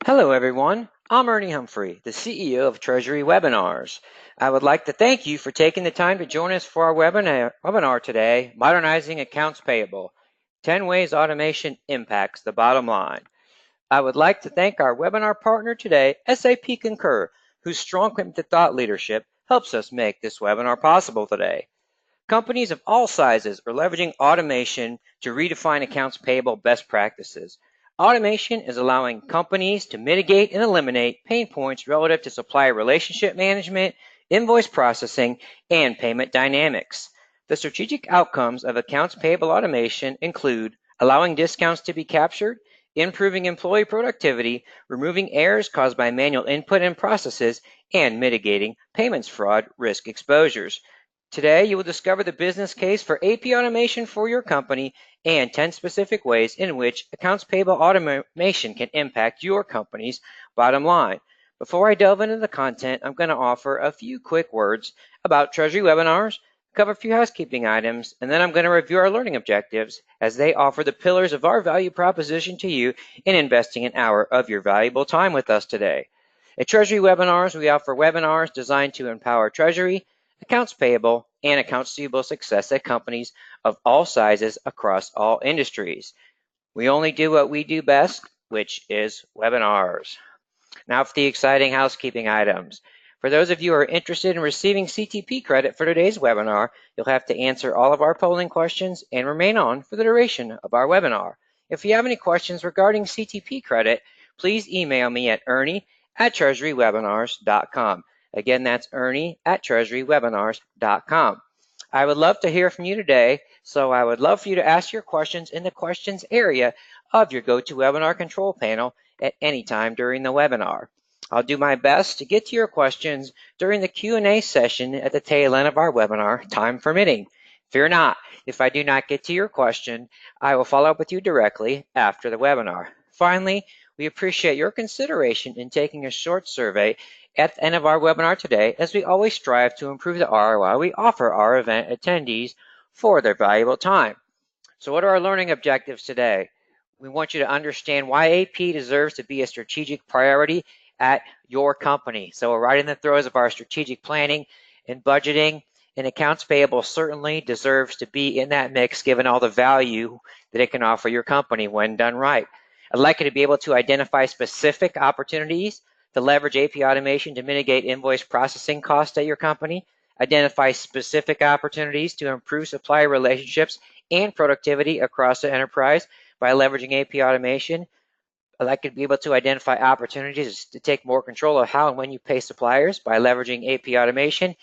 Hello, everyone. I'm Ernie Humphrey, the CEO of Treasury Webinars. I would like to thank you for taking the time to join us for our webinar today, Modernizing Accounts Payable, 10 Ways Automation Impacts the Bottom Line. I would like to thank our webinar partner today, SAP Concur, whose strong commitment to thought leadership helps us make this webinar possible today. Companies of all sizes are leveraging automation to redefine accounts payable best practices. Automation is allowing companies to mitigate and eliminate pain points relative to supplier relationship management, invoice processing, and payment dynamics. The strategic outcomes of accounts payable automation include allowing discounts to be captured, improving employee productivity, removing errors caused by manual input and processes, and mitigating payments fraud risk exposures. Today, you will discover the business case for AP automation for your company and 10 specific ways in which accounts payable automation can impact your company's bottom line. Before I delve into the content, I'm going to offer a few quick words about Treasury webinars, cover a few housekeeping items, and then I'm going to review our learning objectives as they offer the pillars of our value proposition to you in investing an hour of your valuable time with us today. At Treasury Webinars, we offer webinars designed to empower Treasury, accounts payable, and accounts receivable success at companies of all sizes across all industries. We only do what we do best, which is webinars. Now for the exciting housekeeping items. For those of you who are interested in receiving CTP credit for today's webinar, you'll have to answer all of our polling questions and remain on for the duration of our webinar. If you have any questions regarding CTP credit, please email me at ernie@treasurywebinars.com. Again, that's ernie@treasurywebinars.com. I would love to hear from you today, so I would love for you to ask your questions in the questions area of your GoToWebinar control panel at any time during the webinar. I'll do my best to get to your questions during the Q&A session at the tail end of our webinar, time permitting. Fear not, if I do not get to your question, I will follow up with you directly after the webinar. Finally, we appreciate your consideration in taking a short survey at the end of our webinar today, as we always strive to improve the ROI we offer our event attendees for their valuable time. So what are our learning objectives today? We want you to understand why AP deserves to be a strategic priority at your company. So we're right in the throes of our strategic planning and budgeting, and accounts payable certainly deserves to be in that mix given all the value that it can offer your company when done right. I'd like you to be able to identify specific opportunities to leverage AP automation to mitigate invoice processing costs at your company, identify specific opportunities to improve supplier relationships and productivity across the enterprise by leveraging AP automation. I'd like you to be able to identify opportunities to take more control of how and when you pay suppliers by leveraging AP automation.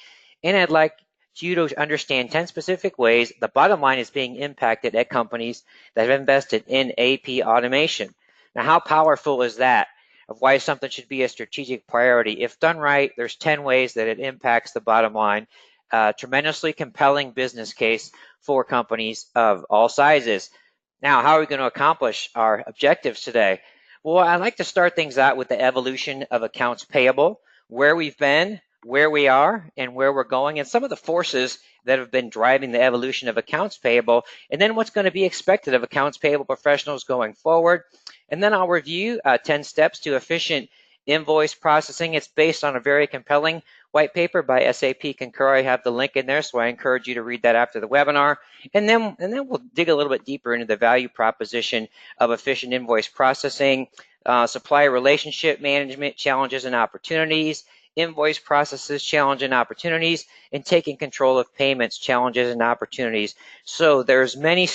And I'd like you to understand 10 specific ways the bottom line is being impacted at companies that have invested in AP automation. Now, how powerful is that? Of why something should be a strategic priority. If done right, there's 10 ways that it impacts the bottom line. Tremendously compelling business case for companies of all sizes. Now, how are we going to accomplish our objectives today? Well, I'd like to start things out with the evolution of accounts payable, where we've been, where we are, and where we're going, and some of the forces that have been driving the evolution of accounts payable, and then what's going to be expected of accounts payable professionals going forward. And then I'll review 10 steps to efficient invoice processing. It's based on a very compelling white paper by SAP Concur. I have the link in there, so I encourage you to read that after the webinar. And then we'll dig a little bit deeper into the value proposition of efficient invoice processing, supplier relationship management challenges and opportunities, invoice processes, challenge and opportunities, and taking control of payments, challenges and opportunities. So there's many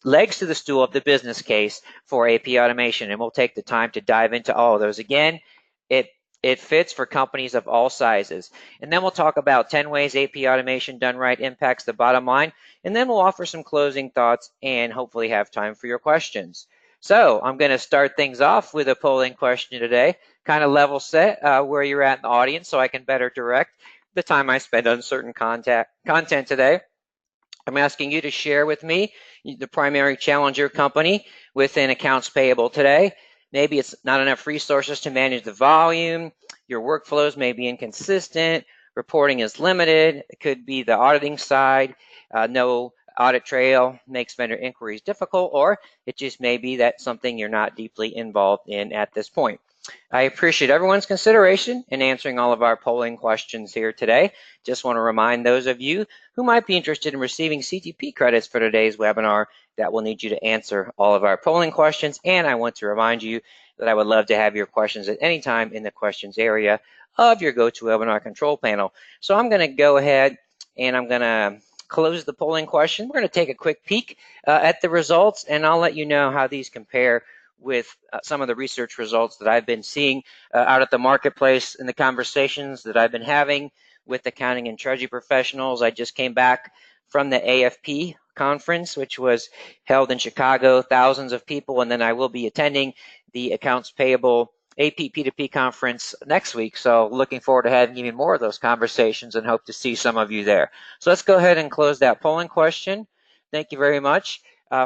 legs to the stool of the business case for AP automation, and we'll take the time to dive into all of those. Again, it fits for companies of all sizes. And then we'll talk about 10 ways AP automation done right impacts the bottom line, and then we'll offer some closing thoughts and hopefully have time for your questions. So I'm going to start things off with a polling question today, kind of level set where you're at in the audience so I can better direct the time I spend on certain content today. I'm asking you to share with me the primary challenge your company within accounts payable today. Maybe it's not enough resources to manage the volume, your workflows may be inconsistent, reporting is limited, it could be the auditing side, no audit trail makes vendor inquiries difficult, or it just may be that something you're not deeply involved in at this point. I appreciate everyone's consideration in answering all of our polling questions here today. Just want to remind those of you who might be interested in receiving CTP credits for today's webinar that we'll need you to answer all of our polling questions. And I want to remind you that I would love to have your questions at any time in the questions area of your GoToWebinar control panel. So I'm going to go ahead and I'm going to close the polling question. We're going to take a quick peek at the results, and I'll let you know how these compare with some of the research results that I've been seeing out at the marketplace in the conversations that I've been having with accounting and treasury professionals. I just came back from the AFP conference, which was held in Chicago, thousands of people, and then I will be attending the Accounts Payable AP P2P conference next week. So looking forward to having even more of those conversations and hope to see some of you there. So let's go ahead and close that polling question. Thank you very much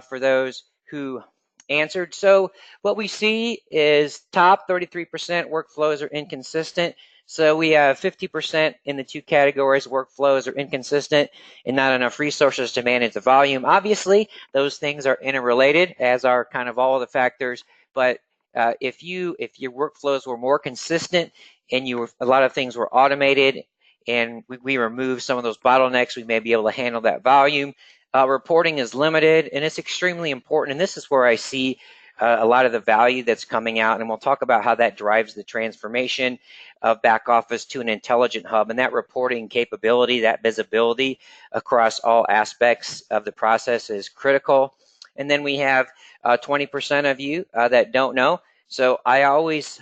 for those who answered. So what we see is top 33% workflows are inconsistent. So we have 50% in the two categories. Workflows are inconsistent and not enough resources to manage the volume. Obviously, those things are interrelated, as are kind of all of the factors. But if your workflows were more consistent and a lot of things were automated and we remove some of those bottlenecks, we may be able to handle that volume. Reporting is limited, and it's extremely important. And this is where I see a lot of the value that's coming out. And we'll talk about how that drives the transformation of back office to an intelligent hub. And that reporting capability, that visibility across all aspects of the process is critical. And then we have 20% of you that don't know. So I always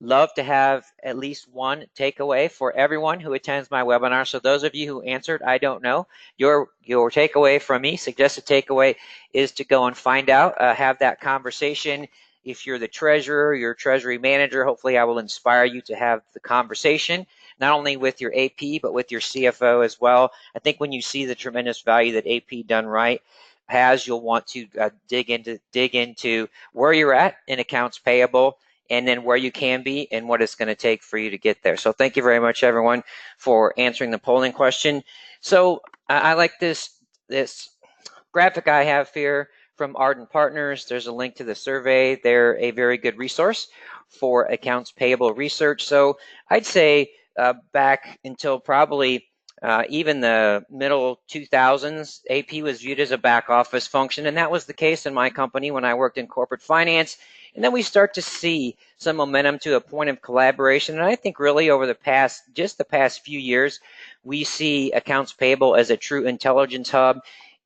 love to have at least one takeaway for everyone who attends my webinar. So those of you who answered, I don't know, your takeaway from me, suggested takeaway, is to go and find out, have that conversation. If you're the treasurer, your treasury manager, hopefully I will inspire you to have the conversation, not only with your AP, but with your CFO as well. I think when you see the tremendous value that AP done right has, you'll want to dig into where you're at in accounts payable, and then where you can be and what it's going to take for you to get there. So thank you very much, everyone, for answering the polling question. So I like this graphic I have here from Ardent Partners. There's a link to the survey. They're a very good resource for accounts payable research. So I'd say back until probably even the middle 2000s, AP was viewed as a back office function, and that was the case in my company when I worked in corporate finance. And then we start to see some momentum to a point of collaboration. And I think really over the past few years, we see accounts payable as a true intelligence hub.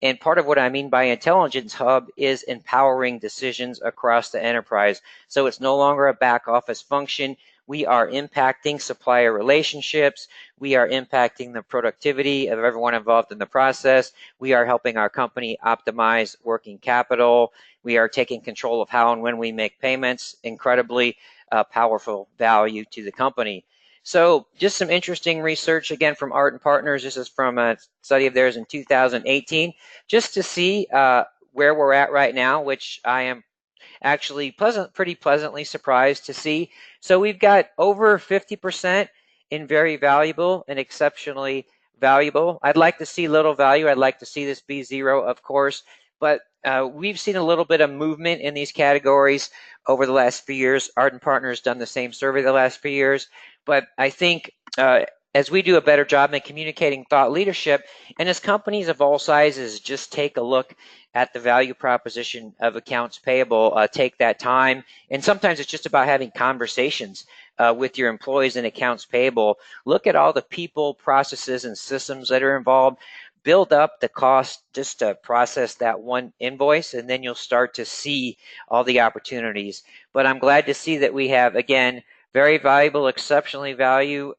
And part of what I mean by intelligence hub is empowering decisions across the enterprise. So it's no longer a back office function. We are impacting supplier relationships. We are impacting the productivity of everyone involved in the process. We are helping our company optimize working capital. We are taking control of how and when we make payments. Incredibly powerful value to the company. So just some interesting research, again, from Ardent Partners. This is from a study of theirs in 2018, just to see where we're at right now, which I am actually pretty pleasantly surprised to see. So we've got over 50% in very valuable and exceptionally valuable. I'd like to see little value. I'd like to see this be zero, of course, but we've seen a little bit of movement in these categories over the last few years. Ardent Partners done the same survey the last few years, but I think as we do a better job in communicating thought leadership, and as companies of all sizes just take a look at the value proposition of accounts payable, take that time. And sometimes it's just about having conversations with your employees in accounts payable. Look at all the people, processes, and systems that are involved. Build up the cost just to process that one invoice, and then you'll start to see all the opportunities. But I'm glad to see that we have, again, very valuable, exceptionally valuable.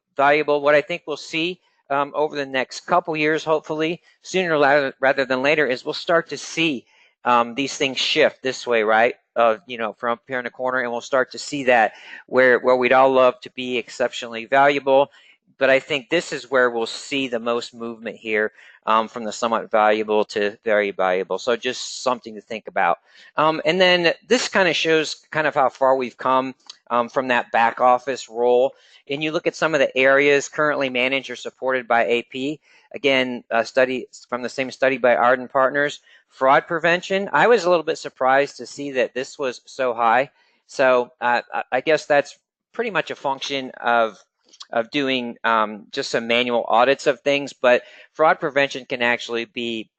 What I think we'll see over the next couple years, hopefully sooner rather than later, is we'll start to see these things shift this way, right? From up here in the corner, and we'll start to see that where we'd all love to be exceptionally valuable. But I think this is where we'll see the most movement here, from the somewhat valuable to very valuable. So just something to think about. And then this kind of shows kind of how far we've come from that back office role. And you look at some of the areas currently managed or supported by AP. Again, a study from the same study by Ardent Partners. Fraud prevention. I was a little bit surprised to see that this was so high. So I guess that's pretty much a function of doing just some manual audits of things, but fraud prevention can actually be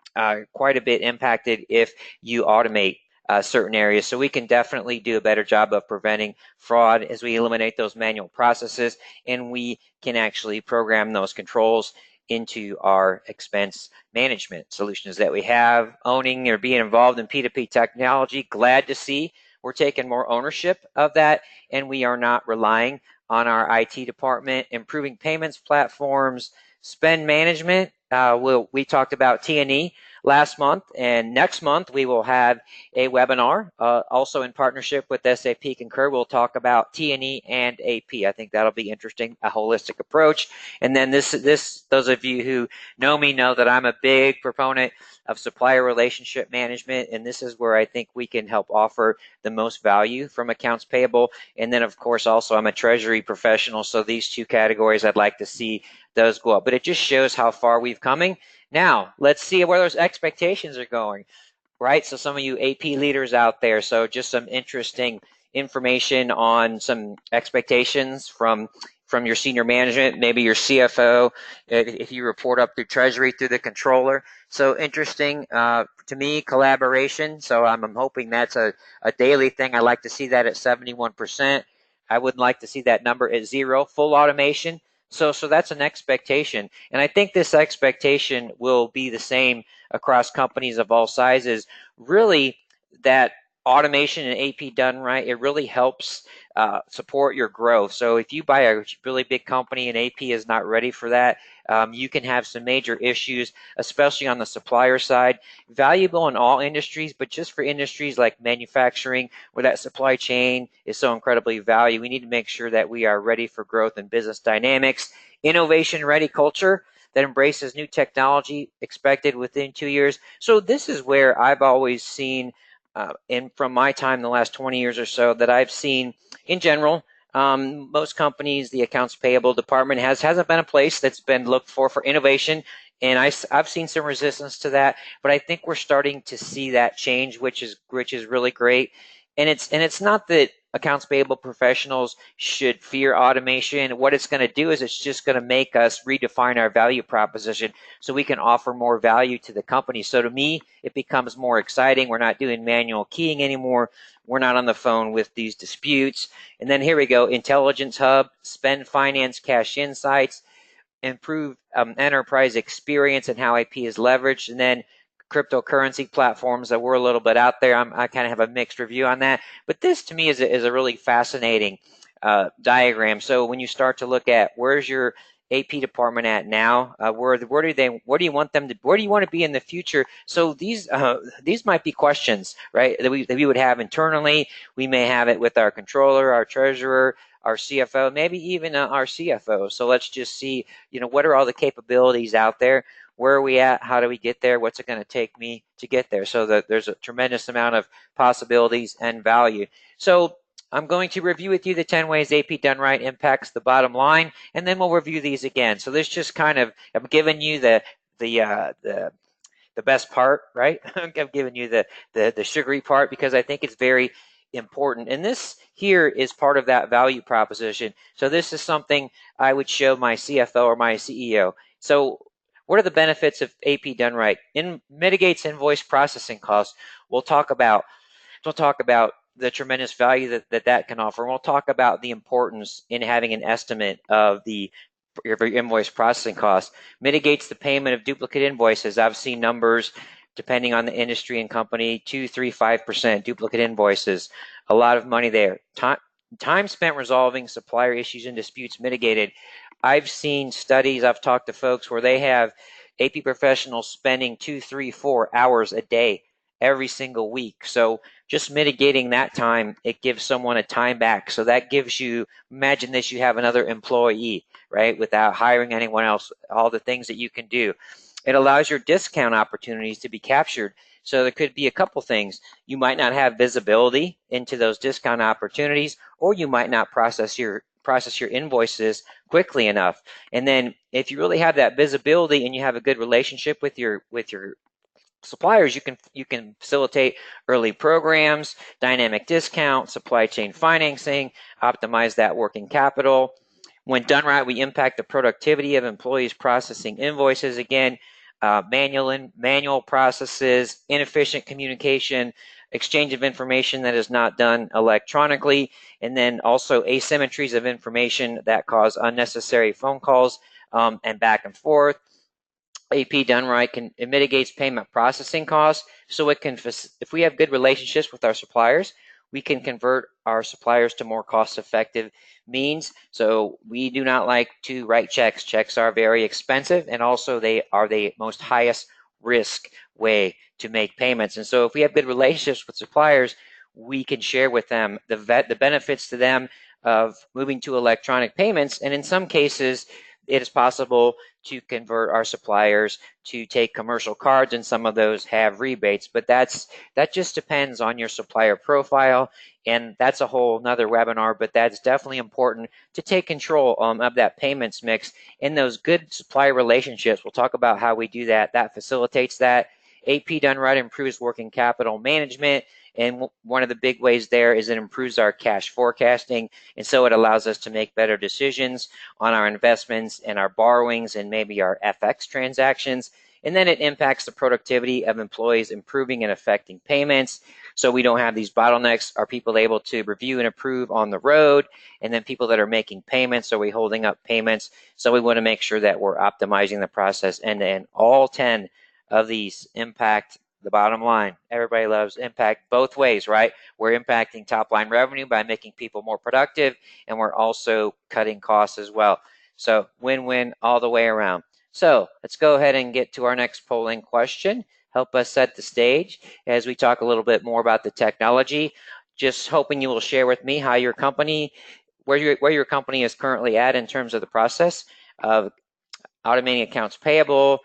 quite a bit impacted if you automate certain areas. So we can definitely do a better job of preventing fraud as we eliminate those manual processes, and we can actually program those controls into our expense management solutions that we have. Owning or being involved in P2P technology, glad to see we're taking more ownership of that, and we are not relying on our IT department. Improving payments platforms, spend management. We talked about T&E last month, and next month we will have a webinar also in partnership with SAP Concur. We'll talk about T&E and AP. I think that'll be interesting, a holistic approach. And then those of you who know me know that I'm a big proponent of supplier relationship management, and this is where I think we can help offer the most value from accounts payable. And then, of course, also I'm a treasury professional, so these two categories I'd like to see those go up. But it just shows how far we've coming. Now, let's see where those expectations are going, right? So some of you AP leaders out there, so just some interesting information on some expectations from your senior management, maybe your CFO, if you report up through Treasury, through the controller. So interesting to me, collaboration. So I'm hoping that's a daily thing. I like to see that at 71%. I would like to see that number at 0, full automation. So that's an expectation. And I think this expectation will be the same across companies of all sizes. Really, that automation and AP done right, it really helps support your growth. So if you buy a really big company and AP is not ready for that, you can have some major issues, especially on the supplier side. Valuable in all industries, but just for industries like manufacturing, where that supply chain is so incredibly valuable, we need to make sure that we are ready for growth and business dynamics. Innovation ready culture that embraces new technology expected within 2 years. So this is where I've always seen, and from my time the last 20 years or so, that I've seen in general, most companies, the accounts payable department hasn't been a place that's been looked for innovation. And I've seen some resistance to that, but I think we're starting to see that change, which is really great. And it's not that accounts payable professionals should fear automation. What it's going to do is it's just going to make us redefine our value proposition so we can offer more value to the company. So to me, it becomes more exciting. We're not doing manual keying anymore. We're not on the phone with these disputes. And then here we go, Intelligence Hub, Spend Finance, Cash Insights, improve enterprise experience and how IP is leveraged, and then cryptocurrency platforms that we're a little bit out there. I kind of have a mixed review on that, but this to me is a really fascinating diagram. So when you start to look at where's your AP department at now, where do you want them to, where do you want to be in the future? So these might be questions, right, that we would have internally. We may have it with our controller, our treasurer, our CFO, maybe even our CFO. So let's just see, what are all the capabilities out there? Where are we at? How do we get there? What's it going to take me to get there? So that there's a tremendous amount of possibilities and value. So I'm going to review with you the 10 ways AP done right impacts the bottom line, and then we'll review these again. So this just kind of, I'm giving you the best part, right? I'm giving you the sugary part because I think it's very important. And this here is part of that value proposition. So this is something I would show my CFO or my CEO. So what are the benefits of AP done right? Mitigates invoice processing costs. We'll talk about the tremendous value that can offer. And we'll talk about the importance in having an estimate of your invoice processing costs. Mitigates the payment of duplicate invoices. I've seen numbers, depending on the industry and company, 2, 3, 5% duplicate invoices. A lot of money there. Time spent resolving supplier issues and disputes mitigated. I've seen studies, I've talked to folks where they have AP professionals spending 2, 3, 4 hours a day every single week. So just mitigating that time, it gives someone a time back. So that gives you, imagine this, you have another employee, right, without hiring anyone else, all the things that you can do. It allows your discount opportunities to be captured. So there could be a couple things. You might not have visibility into those discount opportunities, or you might not process your invoices quickly enough. And then if you really have that visibility and you have a good relationship with your suppliers, you can facilitate early programs, dynamic discount, supply chain financing, optimize that working capital. When done right, we impact the productivity of employees processing invoices. Again, manual processes, inefficient communication, exchange of information that is not done electronically, and then also asymmetries of information that cause unnecessary phone calls and back and forth. AP done right it mitigates payment processing costs. So it can, if we have good relationships with our suppliers, we can convert our suppliers to more cost-effective means. So we do not like to write checks. Checks are very expensive, and also they are the most highest risk way to make payments. And so if we have good relationships with suppliers, we can share with them the benefits to them of moving to electronic payments. And in some cases, it is possible to convert our suppliers to take commercial cards, and some of those have rebates, but that just depends on your supplier profile, and that's a whole nother webinar. But that's definitely important to take control of that payments mix and those good supplier relationships. We'll talk about how we do that. That facilitates that. AP done right improves working capital management, and one of the big ways there is it improves our cash forecasting, and so it allows us to make better decisions on our investments and our borrowings and maybe our FX transactions. And then it impacts the productivity of employees, improving and affecting payments. So we don't have these bottlenecks. Are people able to review and approve on the road? And then people that are making payments, are we holding up payments? So we want to make sure that we're optimizing the process end to end. All 10 of these impact the bottom line. Everybody loves impact both ways, right? We're impacting top line revenue by making people more productive, and we're also cutting costs as well. So win-win all the way around. So let's go ahead and get to our next polling question. Help us set the stage as we talk a little bit more about the technology. Just hoping you will share with me how your company, where your company is currently at in terms of the process of automating accounts payable.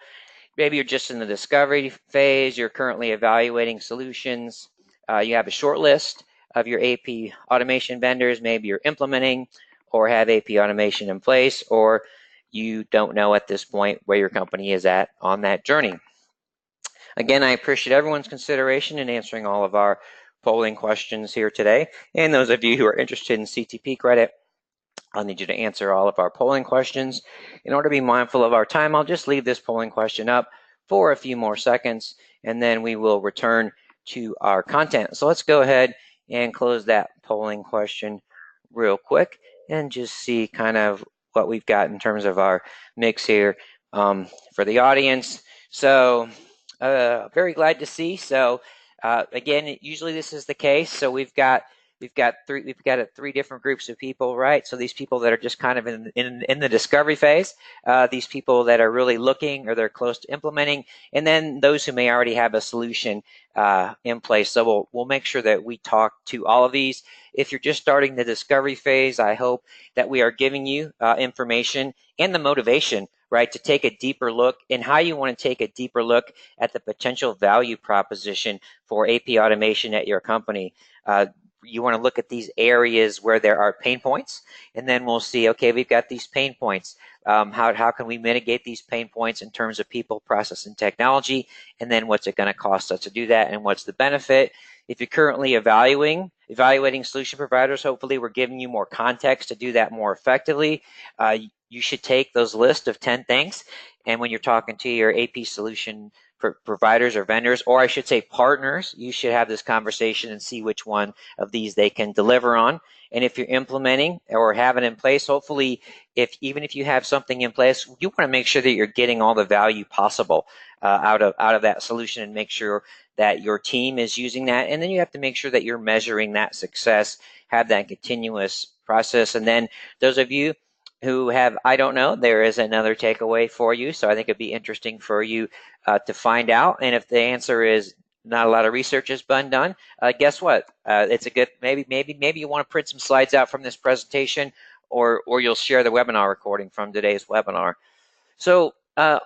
Maybe you're just in the discovery phase, you're currently evaluating solutions, you have a short list of your AP automation vendors, maybe you're implementing or have AP automation in place, or you don't know at this point where your company is at on that journey. Again, I appreciate everyone's consideration in answering all of our polling questions here today. And those of you who are interested in CTP credit, I'll need you to answer all of our polling questions. In order to be mindful of our time, I'll just leave this polling question up for a few more seconds, and then we will return to our content. So let's go ahead and close that polling question real quick and just see kind of what we've got in terms of our mix here for the audience. So very glad to see. So again, usually this is the case. So we've got three different groups of people, right? So these people that are just kind of in the discovery phase, these people that are really looking or they're close to implementing, and then those who may already have a solution in place. So we'll make sure that we talk to all of these. If you're just starting the discovery phase, I hope that we are giving you information and the motivation, right, to take a deeper look and how you want to take a deeper look at the potential value proposition for AP automation at your company. You want to look at these areas where there are pain points, and then we'll see, okay, we've got these pain points. How can we mitigate these pain points in terms of people, process, and technology? And then what's it going to cost us to do that, and what's the benefit? If you're currently evaluating solution providers, hopefully we're giving you more context to do that more effectively. You should take those list of 10 things, and when you're talking to your AP solution providers or vendors, or I should say partners, you should have this conversation and see which one of these they can deliver on. And if you're implementing or have it in place, hopefully, even if you have something in place, you want to make sure that you're getting all the value possible out of that solution, and make sure that your team is using that. And then you have to make sure that you're measuring that success, have that continuous process. And then those of you who have, I don't know, there is another takeaway for you. So I think it'd be interesting for you to find out. And if the answer is not a lot of research has been done, guess what? It's a good, maybe you want to print some slides out from this presentation, or you'll share the webinar recording from today's webinar. So for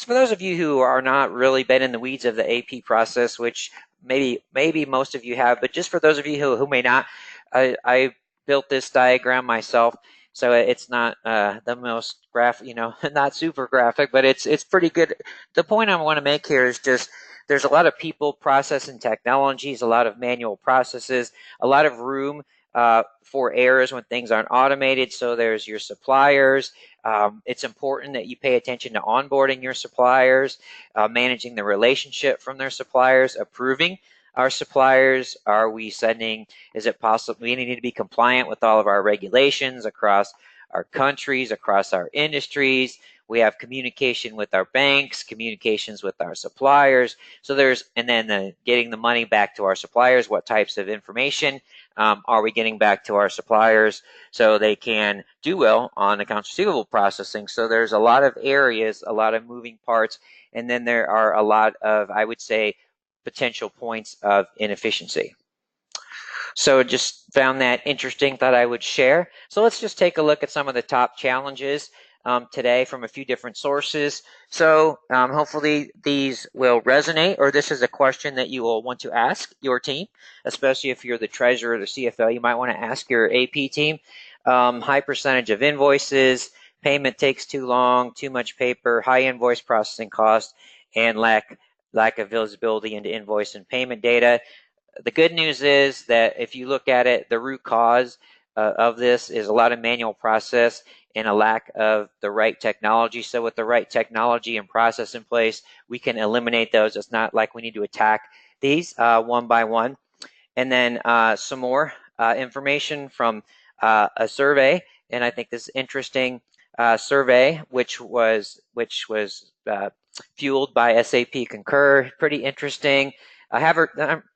those of you who are not really been in the weeds of the AP process, which maybe most of you have, but just for those of you who may not, I built this diagram myself. So it's not the most graphic, not super graphic, but it's pretty good. The point I want to make here is just there's a lot of people, process, and technologies, a lot of manual processes, a lot of room for errors when things aren't automated. So there's your suppliers. It's important that you pay attention to onboarding your suppliers, managing the relationship from their suppliers, approving our suppliers. Are we sending, is it possible, we need to be compliant with all of our regulations across our countries, across our industries. We have communication with our banks, communications with our suppliers. So there's, and then getting the money back to our suppliers. What types of information are we getting back to our suppliers so they can do well on accounts receivable processing? So there's a lot of areas, a lot of moving parts, and then there are a lot of, I would say, potential points of inefficiency. So just found that interesting, thought I would share. So let's just take a look at some of the top challenges today from a few different sources. So hopefully these will resonate, or this is a question that you will want to ask your team, especially if you're the treasurer or the CFO. You might want to ask your AP team. High percentage of invoices, payment takes too long, too much paper, high invoice processing cost, and lack of visibility into invoice and payment data. The good news is that if you look at it, the root cause of this is a lot of manual process and a lack of the right technology. So with the right technology and process in place, we can eliminate those. It's not like we need to attack these one by one. And then some more information from a survey, and I think this is interesting survey, which was fueled by SAP Concur. Pretty interesting. I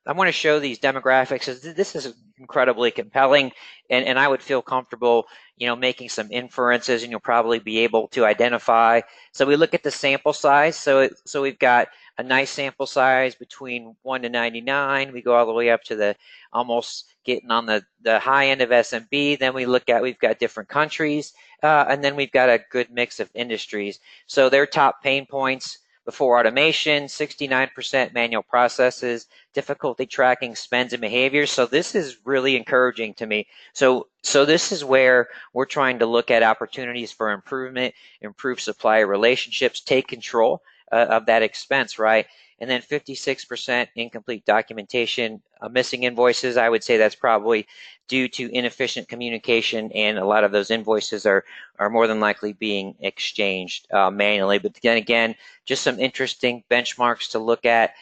want to show these demographics. This is incredibly compelling, and I would feel comfortable, making some inferences, and you'll probably be able to identify. So we look at the sample size. So we've got a nice sample size between 1 to 99. We go all the way up to the almost getting on the high end of SMB. Then we've got different countries, and then we've got a good mix of industries. So their top pain points: before automation, 69% manual processes, difficulty tracking spends and behaviors. So this is really encouraging to me. So this is where we're trying to look at opportunities for improvement, improve supplier relationships, take control of that expense, right? And then 56% incomplete documentation, missing invoices. I would say that's probably due to inefficient communication, and a lot of those invoices are more than likely being exchanged manually. But then again, just some interesting benchmarks to look at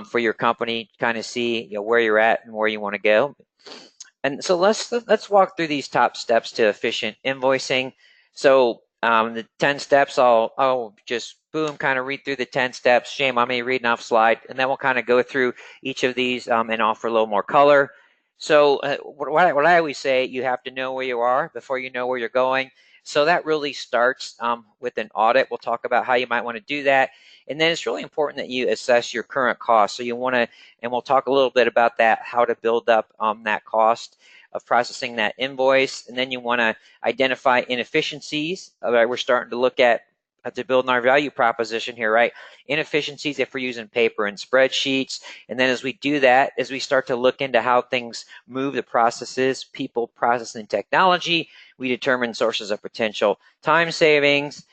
for your company, kind of see where you're at and where you want to go. And so let's walk through these top steps to efficient invoicing. So the 10 steps, I'll just boom, kind of read through the 10 steps. Shame on me reading off slide, and then we'll kind of go through each of these and offer a little more color. So what I always say, you have to know where you are before you know where you're going. So that really starts with an audit. We'll talk about how you might want to do that. And then it's really important that you assess your current costs. So you want to, and we'll talk a little bit about that, how to build up that cost of processing that invoice. And then you want to identify inefficiencies. We're starting to look at to build our value proposition here, right? Inefficiencies if we're using paper and spreadsheets. And then as we do that, as we start to look into how things move, the processes, people, process, and technology, we determine sources of potential time savings.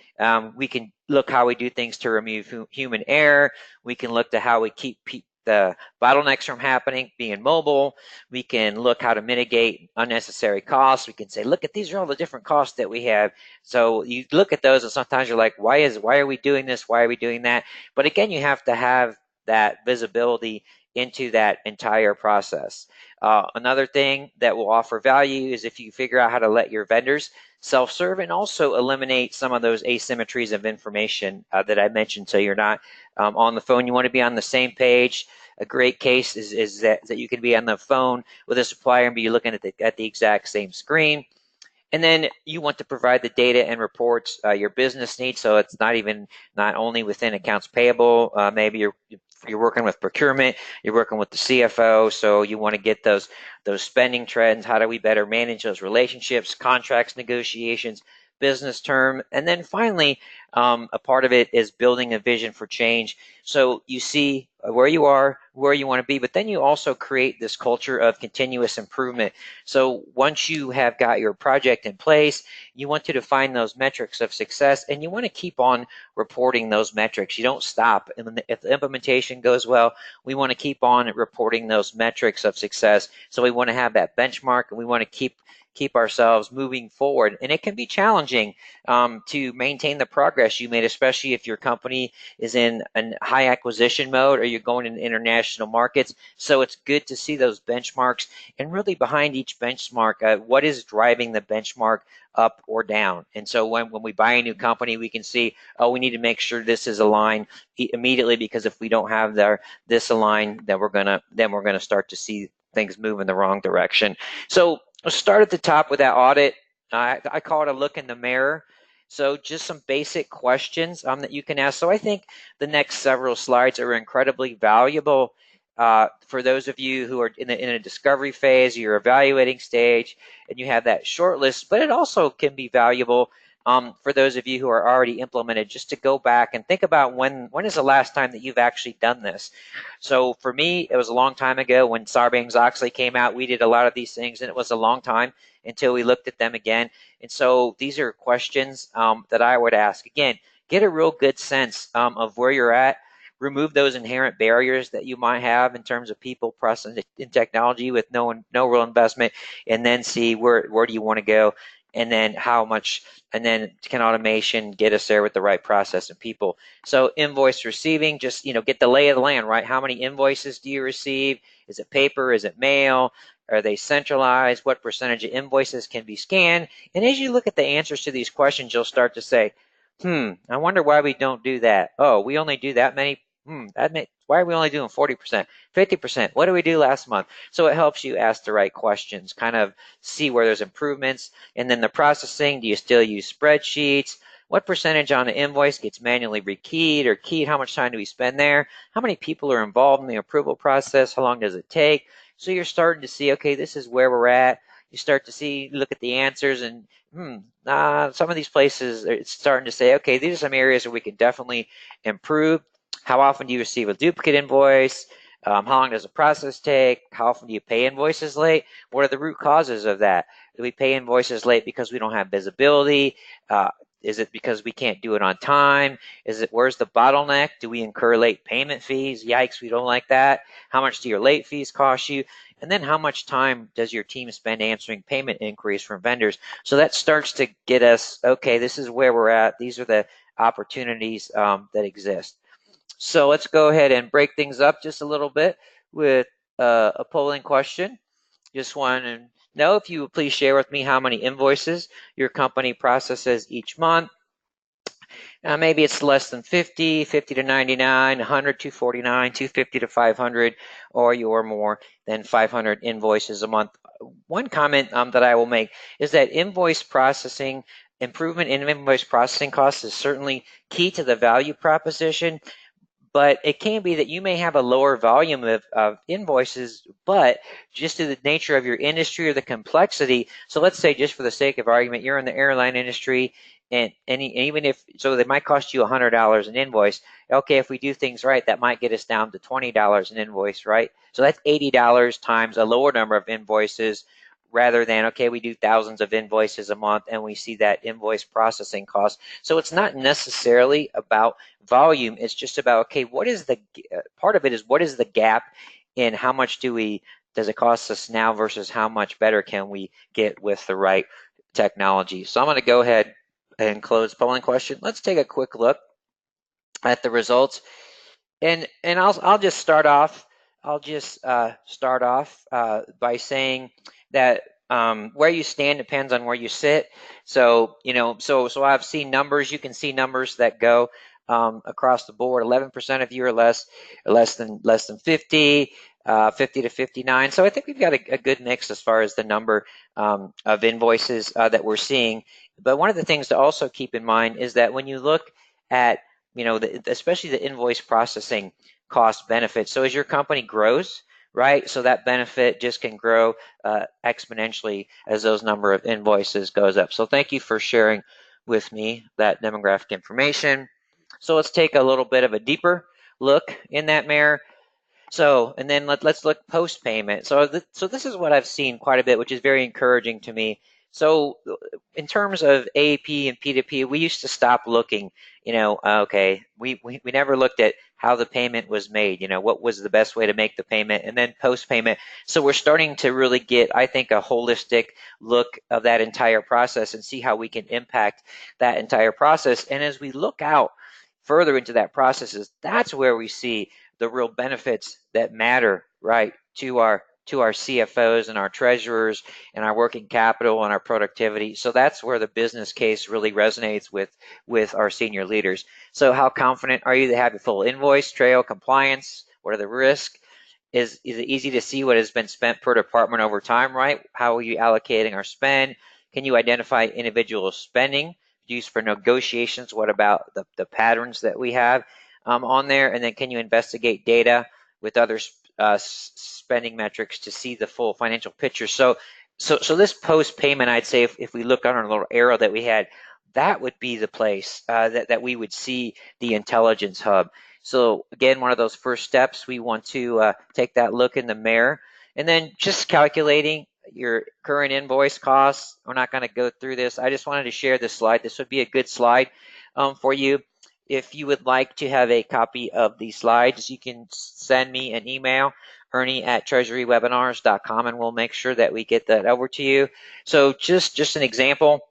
We can look how we do things to remove human error. We can look to how we keep the bottlenecks from happening, being mobile. We can look how to mitigate unnecessary costs. We can say, look at, these are all the different costs that we have. So you look at those and sometimes you're like, why are we doing this? Why are we doing that? But again, you have to have that visibility into that entire process. Another thing that will offer value is if you figure out how to let your vendors self-serve and also eliminate some of those asymmetries of information that I mentioned, so you're not on the phone. You want to be on the same page. A great case is that you can be on the phone with a supplier and be looking at the exact same screen. And then you want to provide the data and reports your business needs. So it's not only within accounts payable. Maybe you're working with procurement, you're working with the CFO. So you want to get those spending trends. How do we better manage those relationships, contracts, negotiations, business term. And then finally, a part of it is building a vision for change. So you see where you are, where you want to be, but then you also create this culture of continuous improvement. So once you have got your project in place, you want to define those metrics of success, and you want to keep on reporting those metrics. You don't stop. And if the implementation goes well, we want to keep on reporting those metrics of success. So we want to have that benchmark, and we want to keep ourselves moving forward. And it can be challenging to maintain the progress you made, especially if your company is in a high acquisition mode or you're going in international markets. So it's good to see those benchmarks, and really behind each benchmark, what is driving the benchmark up or down. And so when we buy a new company, we can see, oh, we need to make sure this is aligned immediately, because if we don't have this aligned, then we're gonna start to see things move in the wrong direction. So let's start at the top with that audit. I call it a look in the mirror. So just some basic questions that you can ask. So I think the next several slides are incredibly valuable for those of you who are in a discovery phase, your evaluating stage, and you have that short list. But it also can be valuable for those of you who are already implemented, just to go back and think about when is the last time that you've actually done this. So for me, it was a long time ago when Sarbanes-Oxley came out. We did a lot of these things, and it was a long time until we looked at them again. And so these are questions that I would ask. Again, get a real good sense of where you're at. Remove those inherent barriers that you might have in terms of people, process, and technology with no real investment, and then see where do you want to go, and then how much, and then can automation get us there with the right process and people. So invoice receiving, just get the lay of the land, right? How many invoices do you receive? Is it paper? Is it mail? Are they centralized? What percentage of invoices can be scanned? And as you look at the answers to these questions, you'll start to say, I wonder why we don't do that. Oh, we only do that many. Why are we only doing 40%, 50%? What did we do last month? So it helps you ask the right questions, kind of see where there's improvements. And then the processing, do you still use spreadsheets? What percentage on an invoice gets manually rekeyed or keyed? How much time do we spend there? How many people are involved in the approval process? How long does it take? So you're starting to see, okay, this is where we're at. You start to see, look at the answers, and some of these places, it's starting to say, okay, these are some areas where we can definitely improve. How often do you receive a duplicate invoice? How long does the process take? How often do you pay invoices late? What are the root causes of that? Do we pay invoices late because we don't have visibility? Is it because we can't do it on time? Where's the bottleneck? Do we incur late payment fees? Yikes, we don't like that. How much do your late fees cost you? And then how much time does your team spend answering payment inquiries from vendors? So that starts to get us, okay, this is where we're at. These are the opportunities that exist. So let's go ahead and break things up just a little bit with a polling question. Just want to know if you would please share with me how many invoices your company processes each month. Maybe it's less than 50, 50 to 99, 100, 249, 250 to 500, or you're more than 500 invoices a month. One comment that I will make is that improvement in invoice processing costs is certainly key to the value proposition. But it can be that you may have a lower volume of invoices, but just to the nature of your industry or the complexity. So let's say, just for the sake of argument, you're in the airline industry, and even if, so they might cost you $100 an invoice. Okay, if we do things right, that might get us down to $20 an invoice, right? So that's $80 times a lower number of invoices, rather than, okay, we do thousands of invoices a month and we see that invoice processing cost. So it's not necessarily about volume. It's just about, okay, what is the part of it is, what is the gap in how much does it cost us now versus how much better can we get with the right technology. So I'm going to go ahead and close polling question. Let's take a quick look at the results. And I'll just start off. By saying that where you stand depends on where you sit. So so I've seen numbers. You can see numbers that go across the board. 11% of you are less than 50, 50 to 59. So I think we've got a good mix as far as the number of invoices that we're seeing. But one of the things to also keep in mind is that when you look at especially the invoice processing cost benefit. So as your company grows, right? So that benefit just can grow exponentially as those number of invoices goes up. So thank you for sharing with me that demographic information. So let's take a little bit of a deeper look in that mirror. So, and then let's look post payment. So this is what I've seen quite a bit, which is very encouraging to me. So in terms of AP and P2P, we used to stop looking, okay, we never looked at how the payment was made, what was the best way to make the payment, and then post payment. So we're starting to really get, I think, a holistic look of that entire process and see how we can impact that entire process. And as we look out further into that process, that's where we see the real benefits that matter, right, to our CFOs and our treasurers and our working capital and our productivity. So that's where the business case really resonates with our senior leaders. So how confident are you to have a full invoice trail, compliance? What are the risks? Is it easy to see what has been spent per department over time, right? How are you allocating our spend? Can you identify individual spending used for negotiations? What about the patterns that we have on there? And then can you investigate data with other spending metrics to see the full financial picture? So this post payment, I'd say if we look on our little arrow that we had, that would be the place that we would see the intelligence hub. So again, one of those first steps, we want to take that look in the mirror, and then just calculating your current invoice costs. We're not going to go through this. I just wanted to share this slide. This would be a good slide for you. If you would like to have a copy of these slides, you can send me an email, Ernie@treasurywebinars.com, and we'll make sure that we get that over to you. So just an example,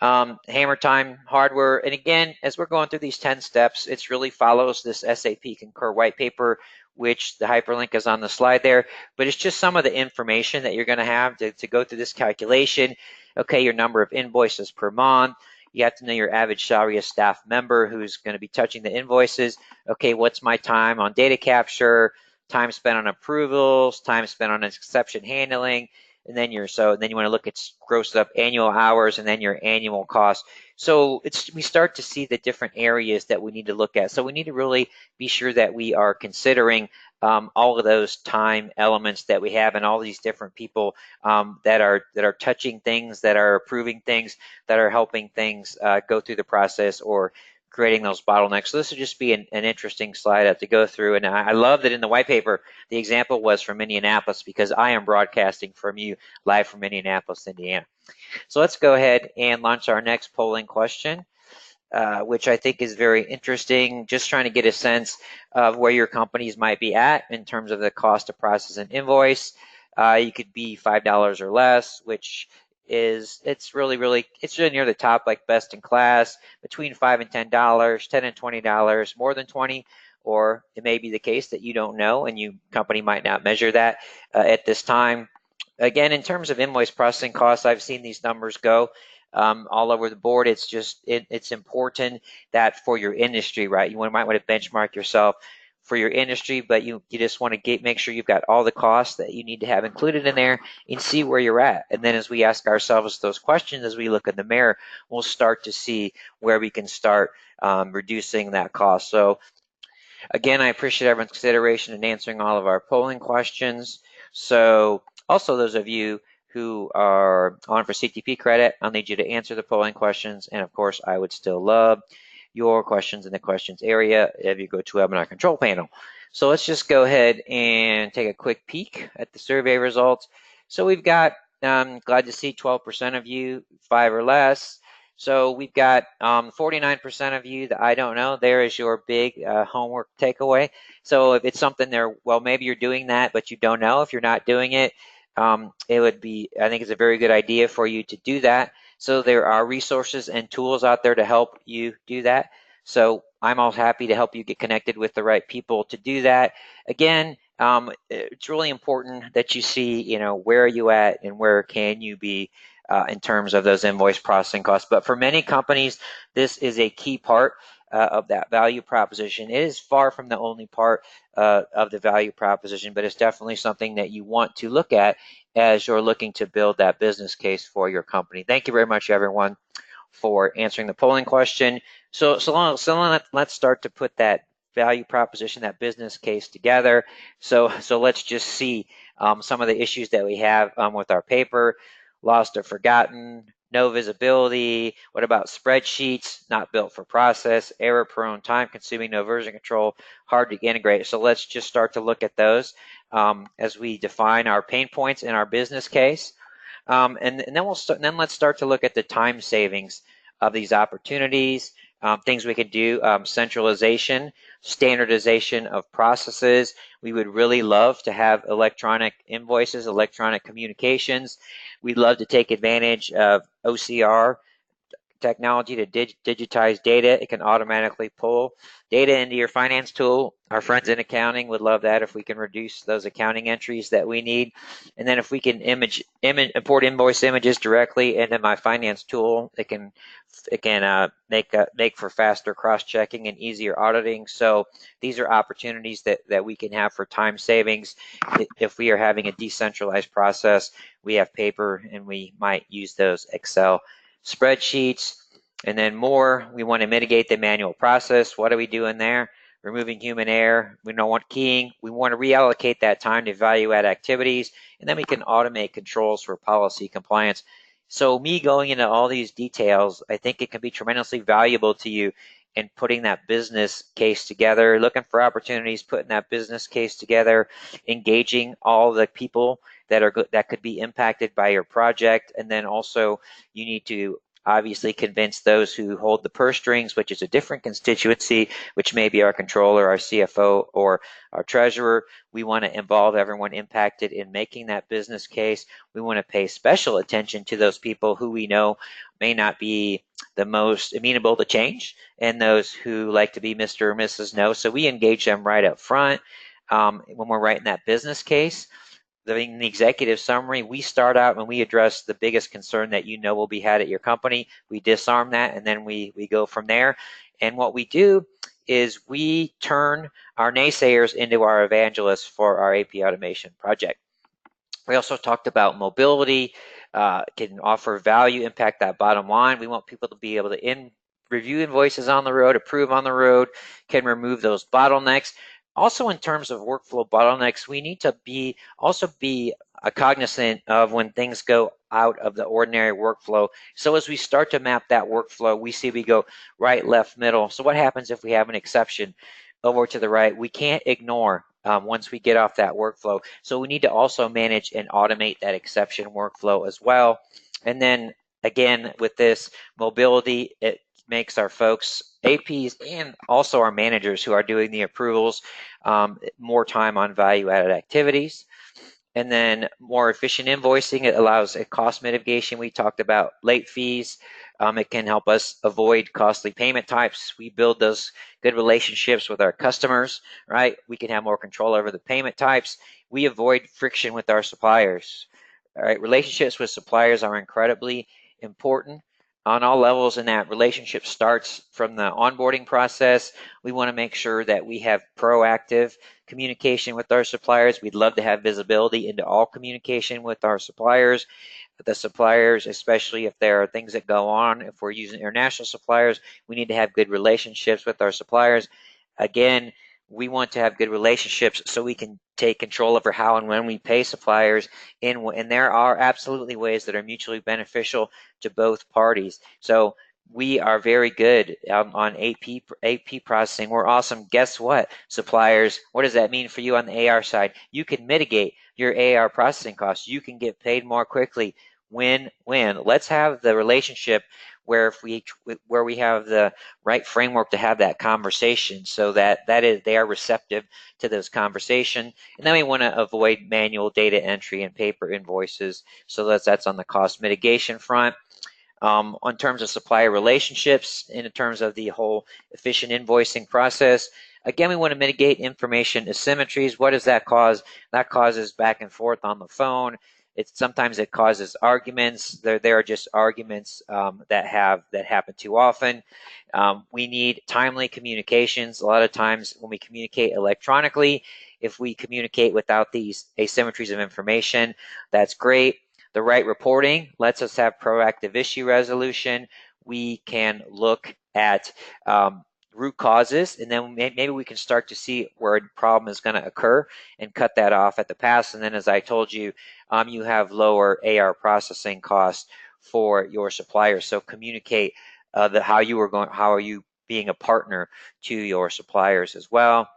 hammer time hardware. And again, as we're going through these 10 steps, it really follows this SAP Concur white paper, which the hyperlink is on the slide there. But it's just some of the information that you're going to have to go through this calculation. Okay, your number of invoices per month. You have to know your average salary as staff member who's going to be touching the invoices. Okay, what's my time on data capture, time spent on approvals, time spent on exception handling, and then you want to look at grossed up annual hours and then your annual cost. So we start to see the different areas that we need to look at. So we need to really be sure that we are considering all of those time elements that we have and all these different people that are touching things, that are approving things, that are helping things go through the process or creating those bottlenecks. So this would just be an interesting slide to go through. And I love that in the white paper, the example was from Indianapolis, because I am broadcasting from you live from Indianapolis, Indiana. So let's go ahead and launch our next polling question, which I think is very interesting. Just trying to get a sense of where your companies might be at in terms of the cost to process an invoice. You could be $5 or less, which it's really near the top, like best in class, between $5 and $10, $10 and $20, more than 20, or it may be the case that you don't know and your company might not measure that at this time. Again, in terms of invoice processing costs, I've seen these numbers go all over the board. It's important that for your industry, right? You might want to benchmark yourself for your industry, but you just want to make sure you've got all the costs that you need to have included in there and see where you're at. And then as we ask ourselves those questions, as we look in the mirror, we'll start to see where we can start reducing that cost. So again, I appreciate everyone's consideration in answering all of our polling questions. So also those of you who are on for CTP credit, I'll need you to answer the polling questions. And of course, I would still love your questions in the questions area if you go to Webinar Control Panel. So let's just go ahead and take a quick peek at the survey results. So we've got, glad to see 12% of you, 5 or less. So we've got 49% of you that I don't know. There is your big homework takeaway. So if it's something there, well, maybe you're doing that, but you don't know. If you're not doing it, it would be, I think it's a very good idea for you to do that. So there are resources and tools out there to help you do that. So I'm all happy to help you get connected with the right people to do that. Again, it's really important that you see, where are you at and where can you be in terms of those invoice processing costs. But for many companies, this is a key part of that value proposition. It is far from the only part of the value proposition, but it's definitely something that you want to look at as you're looking to build that business case for your company. Thank you very much, everyone, for answering the polling question. So let's start to put that value proposition, that business case together. So let's just see some of the issues that we have with our paper. Lost or forgotten, no visibility? What about spreadsheets? Not built for process, error prone, time consuming, no version control, hard to integrate. So let's just start to look at those as we define our pain points in our business case. And then let's start to look at the time savings of these opportunities, things we could do, centralization, standardization of processes. We would really love to have electronic invoices, electronic communications. We'd love to take advantage of OCR technology to digitize data. It can automatically pull data into your finance tool. Our friends in accounting would love that if we can reduce those accounting entries that we need. And then if we can import invoice images directly into my finance tool, it can make for faster cross-checking and easier auditing. So these are opportunities that we can have for time savings. If we are having a decentralized process, we have paper and we might use those Excel spreadsheets. And then more, we want to mitigate the manual process. What are we doing there? Removing human error. We don't want keying. We want to reallocate that time to value add activities. And then we can automate controls for policy compliance. So me going into all these details, I think it can be tremendously valuable to you in putting that business case together, looking for opportunities, putting that business case together, engaging all the people that could be impacted by your project. And then also you need to obviously convince those who hold the purse strings, which is a different constituency, which may be our controller, our CFO, or our treasurer. We want to involve everyone impacted in making that business case. We want to pay special attention to those people who we know may not be the most amenable to change and those who like to be Mr. or Mrs. No. So we engage them right up front when we're writing that business case. In the executive summary, we start out and we address the biggest concern that you know will be had at your company. We disarm that and then we go from there. And what we do is we turn our naysayers into our evangelists for our AP automation project. We also talked about mobility, can offer value, impact that bottom line. We want people to be able to review invoices on the road, approve on the road, can remove those bottlenecks. Also, in terms of workflow bottlenecks, we need to also be cognizant of when things go out of the ordinary workflow. So as we start to map that workflow, we go right, left, middle. So what happens if we have an exception over to the right? We can't ignore once we get off that workflow. So we need to also manage and automate that exception workflow as well. And then again, with this mobility, it makes our folks, APs, and also our managers who are doing the approvals, more time on value-added activities. And then more efficient invoicing. It allows a cost mitigation. We talked about late fees. It can help us avoid costly payment types. We build those good relationships with our customers, right? We can have more control over the payment types. We avoid friction with our suppliers. All right, relationships with suppliers are incredibly important on all levels, and that relationship starts from the onboarding process. We want to make sure that we have proactive communication with our suppliers. We'd love to have visibility into all communication with our suppliers. The suppliers, especially if there are things that go on, if we're using international suppliers, we need to have good relationships with our suppliers. Again, we want to have good relationships so we can take control over how and when we pay suppliers, and there are absolutely ways that are mutually beneficial to both parties. So we are very good on AP processing. We're awesome. Guess what, suppliers? What does that mean for you on the AR side? You can mitigate your AR processing costs. You can get paid more quickly. Win-win. Let's have the relationship where we have the right framework to have that conversation, so that they are receptive to those conversations. And then we want to avoid manual data entry and paper invoices. So that's on the cost mitigation front. On terms of supplier relationships, in terms of the whole efficient invoicing process, again, we want to mitigate information asymmetries. What does that cause? That causes back and forth on the phone. Sometimes it causes arguments. There are just arguments that happen too often. We need timely communications. A lot of times when we communicate electronically, if we communicate without these asymmetries of information, that's great. The right reporting lets us have proactive issue resolution. We can look at root causes, and then maybe we can start to see where a problem is going to occur and cut that off at the pass. And then, as I told you, you have lower AR processing costs for your suppliers. So communicate how are you being a partner to your suppliers as well.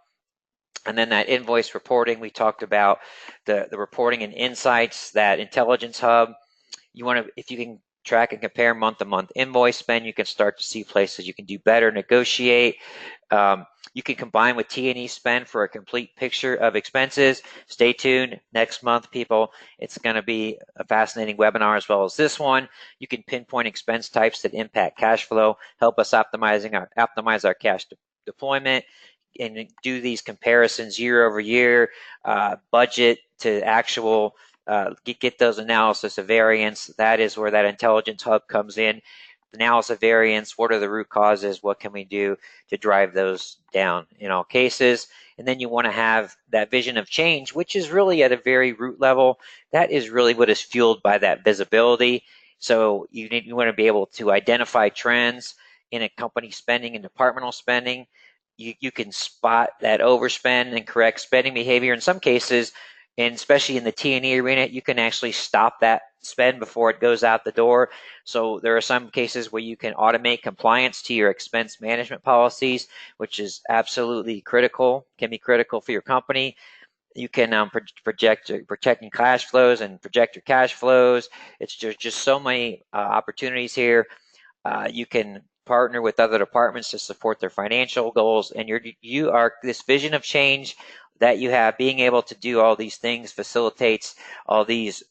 And then that invoice reporting, we talked about the reporting and insights, that intelligence hub. You want to, if you can track and compare month-to-month invoice spend, you can start to see places you can do better, negotiate. You can combine with T&E spend for a complete picture of expenses. Stay tuned next month, people. It's going to be a fascinating webinar as well as this one. You can pinpoint expense types that impact cash flow, help us optimize our cash deployment, and do these comparisons year over year, budget to actual, get those analysis of variance. That is where that intelligence hub comes in. Analysis of variance, what are the root causes, what can we do to drive those down in all cases. And then you want to have that vision of change, which is really at a very root level. That is really what is fueled by that visibility. So you want to be able to identify trends in a company spending and departmental spending. You can spot that overspend and correct spending behavior. In some cases, and especially in the T&E arena, you can actually stop that spend before it goes out the door. So there are some cases where you can automate compliance to your expense management policies, which is absolutely critical, can be critical for your company. You can protecting cash flows and project your cash flows. It's just so many opportunities here. You can partner with other departments to support their financial goals, and you are this vision of change that you have, being able to do all these things facilitates all these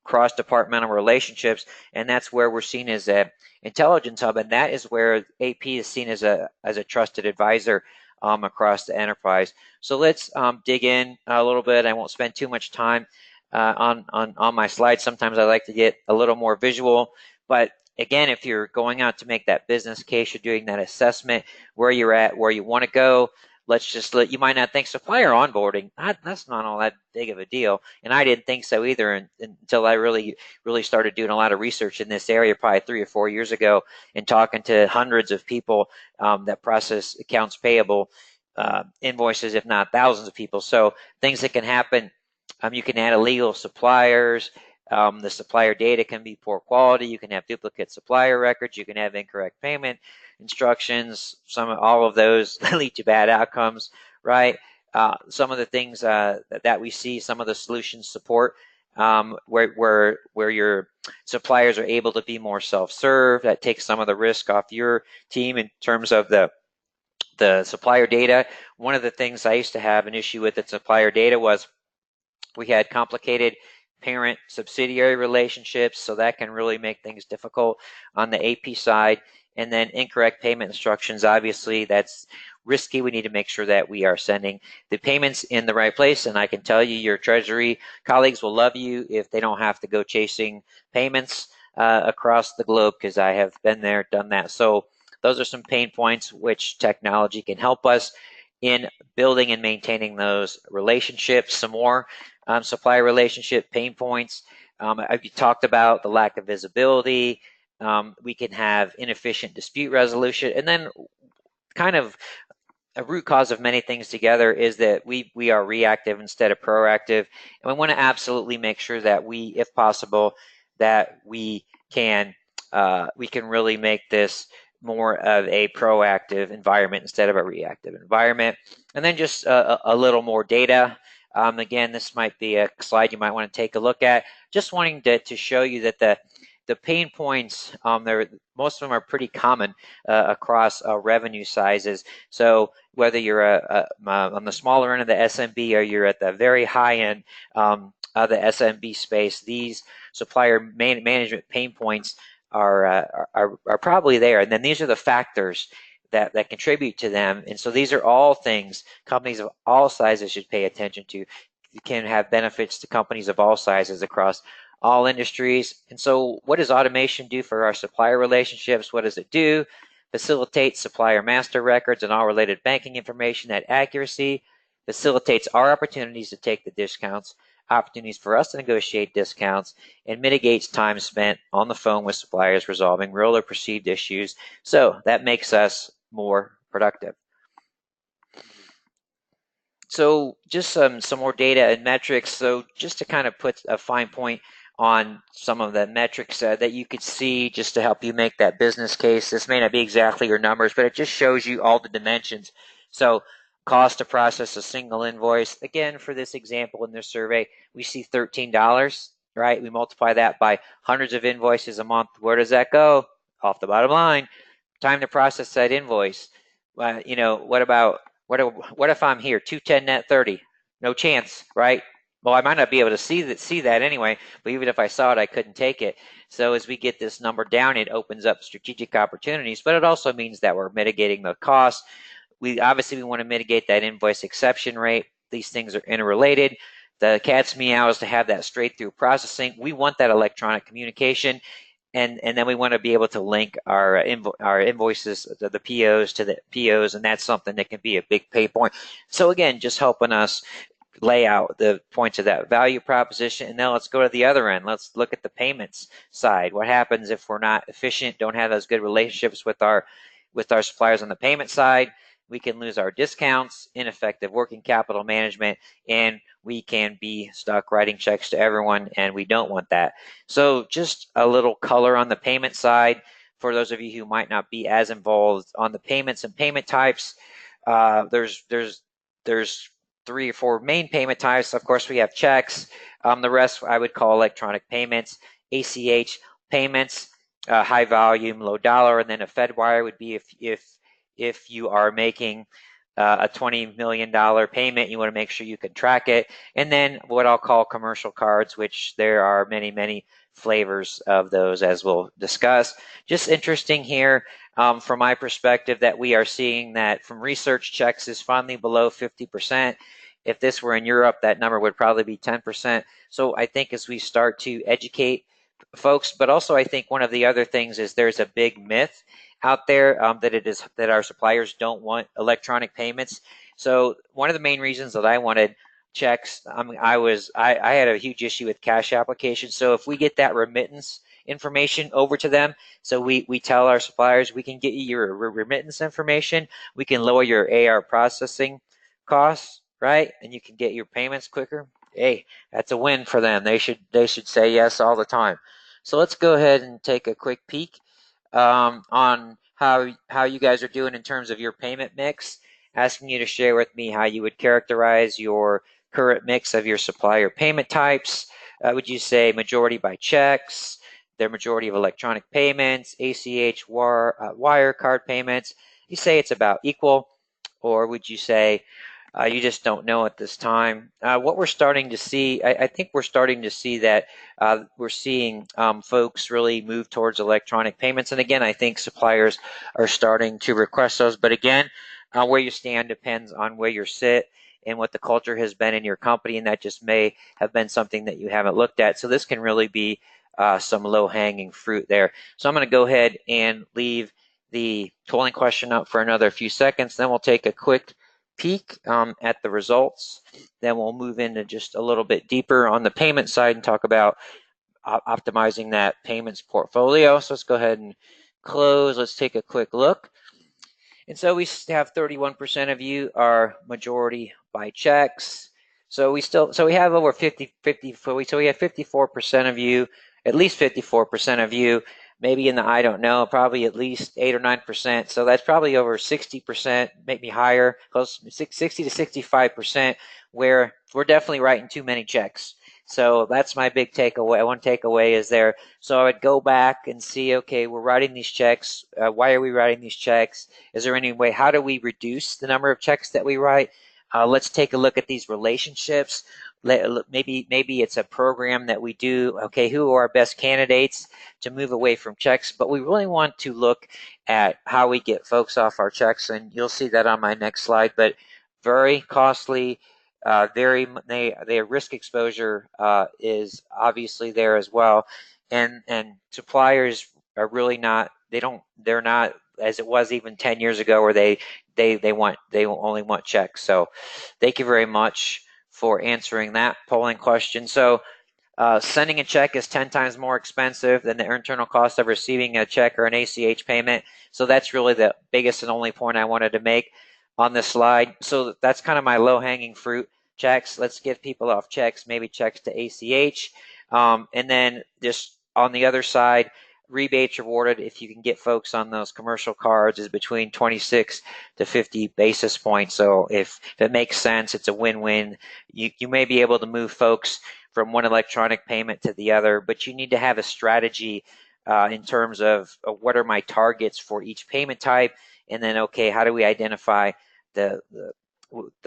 cross-departmental relationships, and that's where we're seen as a intelligence hub, and that is where AP is seen as a trusted advisor across the enterprise. So let's dig in a little bit. I won't spend too much time on my slides. Sometimes I like to get a little more visual, but again, if you're going out to make that business case, you're doing that assessment, where you're at, where you want to go. You might not think supplier onboarding, that's not all that big of a deal. And I didn't think so either until I really started doing a lot of research in this area probably 3 or 4 years ago, and talking to hundreds of people that process accounts payable, invoices, if not thousands of people. So things that can happen, you can add illegal suppliers. The supplier data can be poor quality. You can have duplicate supplier records. You can have incorrect payment instructions. All of those lead to bad outcomes, right? Some of the things that we see, some of the solutions support, where your suppliers are able to be more self-serve. That takes some of the risk off your team in terms of the supplier data. One of the things I used to have an issue with the supplier data was we had complicated parent subsidiary relationships, so that can really make things difficult on the AP side. And then incorrect payment instructions, obviously that's risky. We need to make sure that we are sending the payments in the right place, and I can tell you your Treasury colleagues will love you if they don't have to go chasing payments across the globe, because I have been there, done that. So those are some pain points which technology can help us in building and maintaining those relationships. Some more supplier relationship pain points. I talked about the lack of visibility. We can have inefficient dispute resolution, and then kind of a root cause of many things together is that we are reactive instead of proactive, and we want to absolutely make sure that if possible, that we can really make this more of a proactive environment instead of a reactive environment. And then just a little more data. Again, this might be a slide you might want to take a look at. Just wanting to show you that the pain points, most of them are pretty common across revenue sizes. So whether you're on the smaller end of the SMB or you're at the very high end of the SMB space, these supplier management pain points are probably there. And then these are the factors that contribute to them. And so these are all things companies of all sizes should pay attention to. You can have benefits to companies of all sizes across all industries. And so what does automation do for our supplier relationships? What does it do? Facilitates supplier master records and all related banking information at accuracy. Facilitates our opportunities to take the discounts, opportunities for us to negotiate discounts, and mitigates time spent on the phone with suppliers resolving real or perceived issues. So that makes us more productive. So just some more data and metrics. So just to kind of put a fine point on some of the metrics that you could see just to help you make that business case. This may not be exactly your numbers, but it just shows you all the dimensions. So cost to process a single invoice. Again, for this example in this survey, we see $13, right? We multiply that by hundreds of invoices a month. Where does that go? Off the bottom line. Time to process that invoice. You know, what if I'm here 210 net 30? No chance, right? Well, I might not be able to see that anyway, but even if I saw it, I couldn't take it. So as we get this number down, it opens up strategic opportunities, but it also means that we're mitigating the cost. We want to mitigate that invoice exception rate. These things are interrelated. The cat's meow is to have that straight through processing. We want that electronic communication. And then we want to be able to link our invoices, the POs to the POs, and that's something that can be a big pay point. So again, just helping us lay out the points of that value proposition. And now let's go to the other end. Let's look at the payments side. What happens if we're not efficient, don't have those good relationships with our suppliers on the payment side? We can lose our discounts, ineffective working capital management, and we can be stuck writing checks to everyone, and we don't want that. So just a little color on the payment side for those of you who might not be as involved on the payments and payment types. There's 3 or 4 main payment types. Of course, we have checks. The rest I would call electronic payments, ACH payments, high volume, low dollar, and then a Fed wire would be if you are making a $20 million payment, you want to make sure you can track it. And then what I'll call commercial cards, which there are many, many flavors of those, as we'll discuss. Just interesting here from my perspective that we are seeing that from research, checks is finally below 50%. If this were in Europe, that number would probably be 10%. So I think as we start to educate folks, but also I think one of the other things is there's a big myth out there that our suppliers don't want electronic payments. So one of the main reasons that I wanted checks, I had a huge issue with cash applications. So if we get that remittance information over to them, so we tell our suppliers, we can get you your remittance information, we can lower your AR processing costs, right? And you can get your payments quicker. Hey, that's a win for them. They should say yes all the time. So let's go ahead and take a quick peek on how you guys are doing in terms of your payment mix. Asking you to share with me how you would characterize your current mix of your supplier payment types. Would you say majority by checks, their majority of electronic payments, ACH, wire card payments? You say it's about equal, or would you say you just don't know at this time? What we're starting to see, I think we're starting to see that we're seeing folks really move towards electronic payments. And again, I think suppliers are starting to request those. But again, where you stand depends on where you sit and what the culture has been in your company. And that just may have been something that you haven't looked at. So this can really be some low-hanging fruit there. So I'm going to go ahead and leave the polling question up for another few seconds. Then we'll take a quick peek at the results. Then we'll move into just a little bit deeper on the payment side and talk about optimizing that payments portfolio. So let's go ahead and close. Let's take a quick look. And so we have 31% of you are majority by checks. So we have over 50, so we have 54% of you, at least 54% of you, maybe in the I don't know, probably at least 8 or 9%. So that's probably over 60%, maybe higher, close 60 to 65%, where we're definitely writing too many checks. So that's my big takeaway. One takeaway is there. So I would go back and see, okay, we're writing these checks. Why are we writing these checks? Is there any way? How do we reduce the number of checks that we write? Let's take a look at these relationships. Maybe it's a program that we do. Okay, who are our best candidates to move away from checks? But we really want to look at how we get folks off our checks, and you'll see that on my next slide. But very costly. Their risk exposure is obviously there as well, and suppliers are really not. They're not as it was even 10 years ago, where they only want checks. So, thank you very much for answering that polling question. So, sending a check is 10 times more expensive than the internal cost of receiving a check or an ACH payment. So that's really the biggest and only point I wanted to make on this slide. So that's kind of my low-hanging fruit. Checks. Let's get people off checks, maybe checks to ACH. And then just on the other side, rebates rewarded if you can get folks on those commercial cards is between 26 to 50 basis points. So if it makes sense, it's a win-win. You may be able to move folks from one electronic payment to the other, but you need to have a strategy in terms of what are my targets for each payment type, and then okay, how do we identify the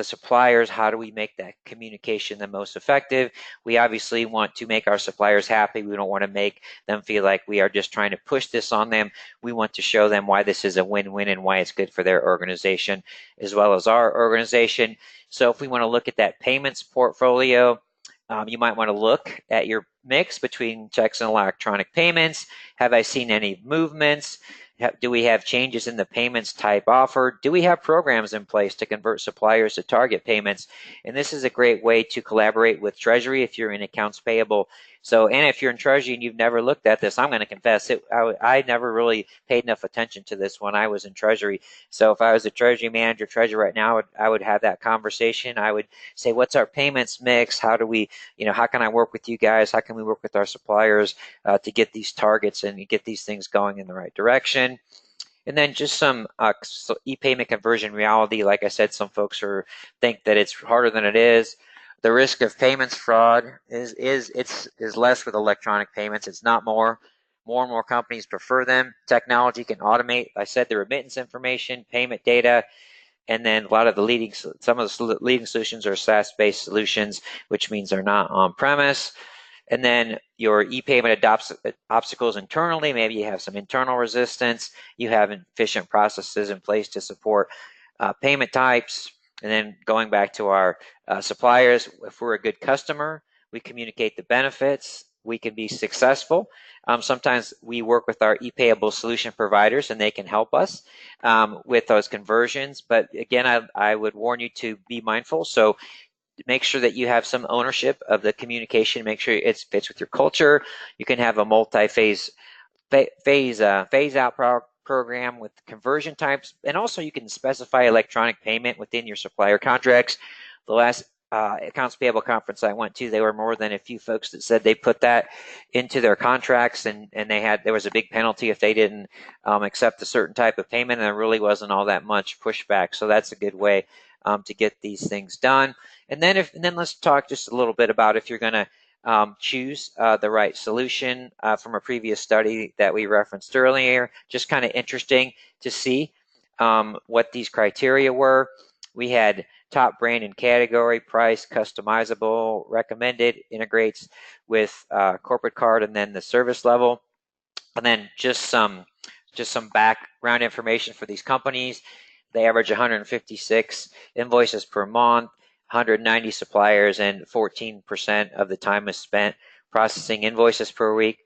suppliers? How do we make that communication the most effective? We obviously want to make our suppliers happy. We don't want to make them feel like we are just trying to push this on them. We want to show them why this is a win-win and why it's good for their organization as well as our organization. So if we want to look at that payments portfolio, you might want to look at your mix between checks and electronic payments. Have I seen any movements? Do we have changes in the payments type offered? Do we have programs in place to convert suppliers to target payments? And this is a great way to collaborate with Treasury if you're in accounts payable. So, and if you're in Treasury and you've never looked at this, I'm going to confess I never really paid enough attention to this when I was in Treasury. So if I was a Treasury manager, Treasurer right now, I would have that conversation. I would say, what's our payments mix? How do we, how can I work with you guys? How can we work with our suppliers to get these targets and get these things going in the right direction? And then just some e-payment conversion reality. Like I said, some folks think that it's harder than it is. The risk of payments fraud is less with electronic payments. It's not more. More and more companies prefer them. Technology can automate, I said, the remittance information, payment data, and then a lot of some of the leading solutions are SaaS-based solutions, which means they're not on-premise. And then your e-payment adopts obstacles internally. Maybe you have some internal resistance. You have efficient processes in place to support payment types. And then going back to our suppliers, if we're a good customer, we communicate the benefits, we can be successful. Sometimes we work with our e-payable solution providers and they can help us with those conversions. But again, I would warn you to be mindful. So make sure that you have some ownership of the communication. Make sure it fits with your culture. You can have a multi-phase phase out program with conversion types, and also you can specify electronic payment within your supplier contracts. The last accounts payable conference I went to, there were more than a few folks that said they put that into their contracts, and there was a big penalty if they didn't accept a certain type of payment, and there really wasn't all that much pushback. So that's a good way to get these things done. And then let's talk just a little bit about if you're going to choose the right solution from a previous study that we referenced earlier. Just kind of interesting to see what these criteria were. We had top brand and category, price, customizable, recommended, integrates with corporate card, and then the service level. And then just some background information for these companies. They average 156 invoices per month, 190 suppliers, and 14% of the time is spent processing invoices per week.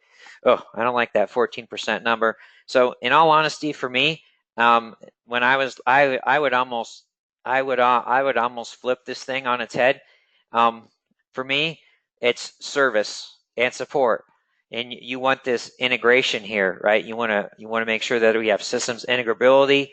Oh, I don't like that 14% number. So in all honesty, for me, when I would almost flip this thing on its head. For me, it's service and support, and you want this integration here, right? You want to make sure that we have systems integrability.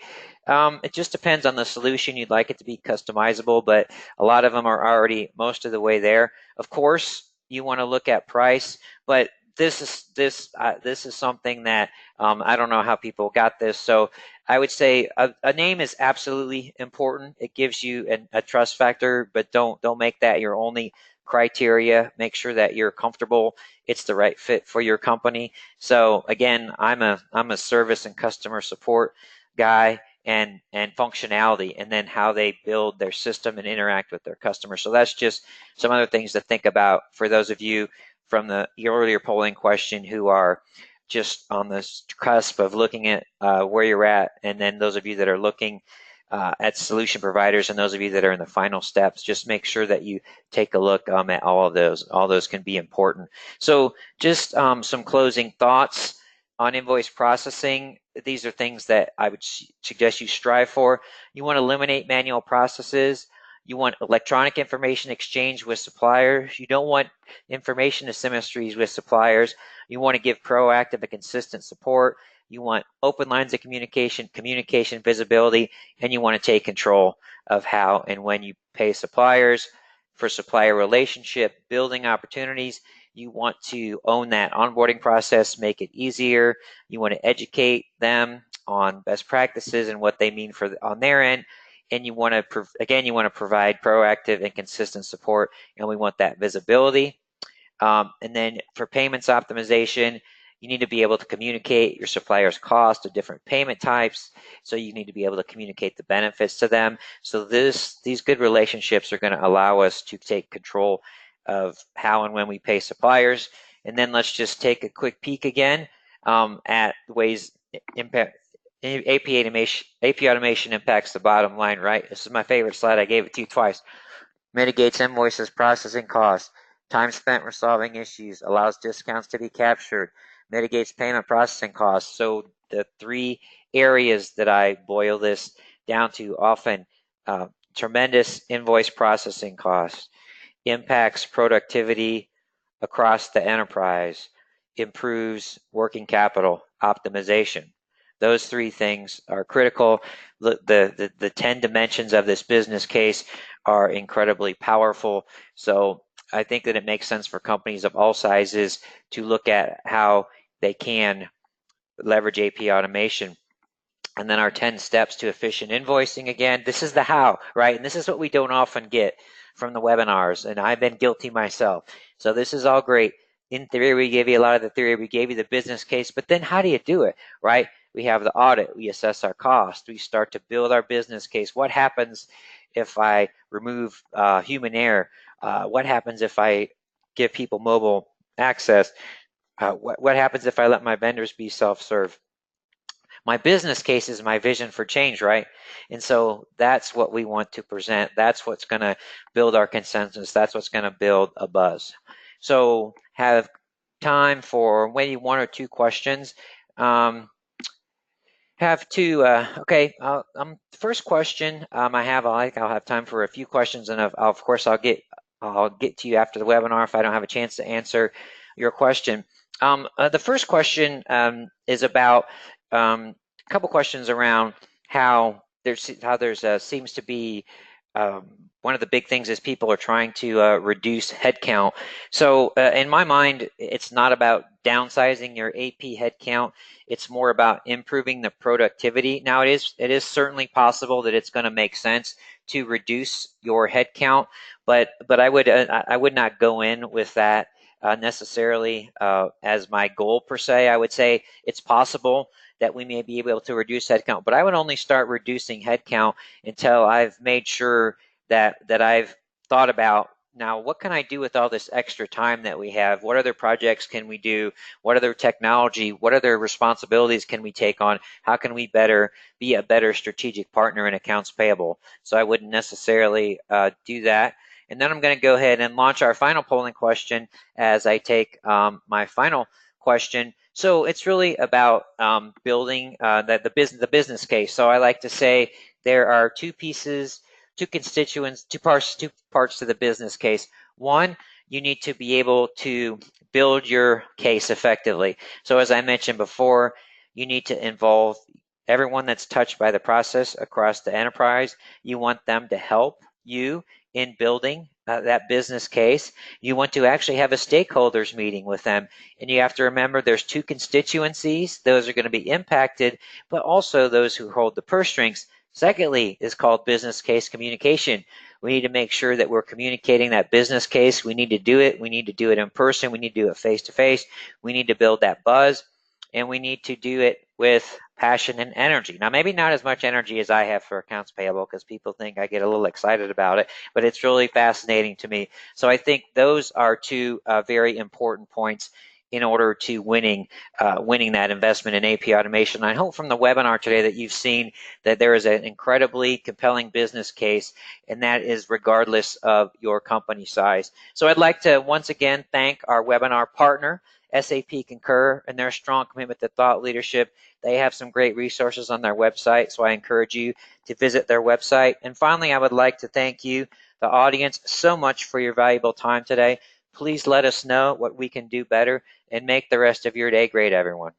It just depends on the solution. You'd like it to be customizable, but a lot of them are already most of the way there. Of course, you want to look at price, but this is something that I don't know how people got this. So I would say a name is absolutely important. It gives you a trust factor, but don't make that your only criteria. Make sure that you're comfortable it's the right fit for your company. So again, I'm a service and customer support guy, and functionality, and then how they build their system and interact with their customers. So that's just some other things to think about for those of you from the earlier polling question who are just on the cusp of looking at where you're at, and then those of you that are looking at solution providers, and those of you that are in the final steps, just make sure that you take a look at all of those. All those can be important. So just some closing thoughts on invoice processing. These are things that I would suggest you strive for. You want to eliminate manual processes. You want electronic information exchange with suppliers. You don't want information asymmetries with suppliers. You want to give proactive and consistent support. You want open lines of communication visibility, and you want to take control of how and when you pay suppliers. For supplier relationship building opportunities, You want to own that onboarding process, make it easier. You want to educate them on best practices and what they mean on their end. And you want to, again, you want to provide proactive and consistent support, and we want that visibility. And then for payments optimization, you need to be able to communicate your supplier's cost of different payment types. So you need to be able to communicate the benefits to them. So these good relationships are going to allow us to take control of how and when we pay suppliers. And then let's just take a quick peek again at the ways impact AP automation impacts the bottom line, right? This is my favorite slide. I gave it to you twice. Mitigates invoices processing costs, time spent resolving issues, allows discounts to be captured, mitigates payment processing costs. So the three areas that I boil this down to often, tremendous invoice processing costs, impacts productivity across the enterprise, improves working capital optimization. Those three things are critical. The 10 dimensions of this business case are incredibly powerful. So I think that it makes sense for companies of all sizes to look at how they can leverage AP automation. And then our 10 steps to efficient invoicing. Again, this is the how, right? And this is what we don't often get from the webinars, and I've been guilty myself. So this is all great. In theory, we gave you a lot of the theory, we gave you the business case, but then how do you do it, right? We have the audit, we assess our cost, we start to build our business case. What happens if I remove human error? What happens if I give people mobile access? What happens if I let my vendors be self-serve? My business case is my vision for change, right? And so that's what we want to present. That's what's going to build our consensus. That's what's going to build a buzz. So have time for maybe one or two questions. Have two. Okay. First question I have. I'll have time for a few questions, and of course I'll get to you after the webinar if I don't have a chance to answer your question. The first question is about a couple questions around how there's seems to be one of the big things is people are trying to reduce headcount. So in my mind, it's not about downsizing your AP headcount. It's more about improving the productivity. Now it is certainly possible that it's going to make sense to reduce your headcount, but I would not go in with that necessarily as my goal per se. I would say it's possible that we may be able to reduce headcount, but I would only start reducing headcount until I've made sure that I've thought about, now what can I do with all this extra time that we have? What other projects can we do? What other technology? What other responsibilities can we take on? How can we be a better strategic partner in accounts payable? So I wouldn't necessarily do that. And then I'm going to go ahead and launch our final polling question as I take my final question. So it's really about building the business case. So I like to say there are two parts to the business case. One, you need to be able to build your case effectively. So as I mentioned before, you need to involve everyone that's touched by the process across the enterprise. You want them to help you in building that business case. You want to actually have a stakeholders meeting with them. And you have to remember there's two constituencies. Those are going to be impacted, but also those who hold the purse strings. Secondly is called business case communication. We need to make sure that we're communicating that business case. We need to do it. We need to do it in person. We need to do it face to face. We need to build that buzz, and we need to do it with passion and energy. Now, maybe not as much energy as I have for accounts payable because people think I get a little excited about it, but it's really fascinating to me. So I think those are two very important points in order to winning that investment in AP automation. I hope from the webinar today that you've seen that there is an incredibly compelling business case, and that is regardless of your company size. So I'd like to once again thank our webinar partner, SAP Concur, and their strong commitment to thought leadership. They have some great resources on their website, so I encourage you to visit their website. And finally, I would like to thank you, the audience, so much for your valuable time today. Please let us know what we can do better, and make the rest of your day great, everyone.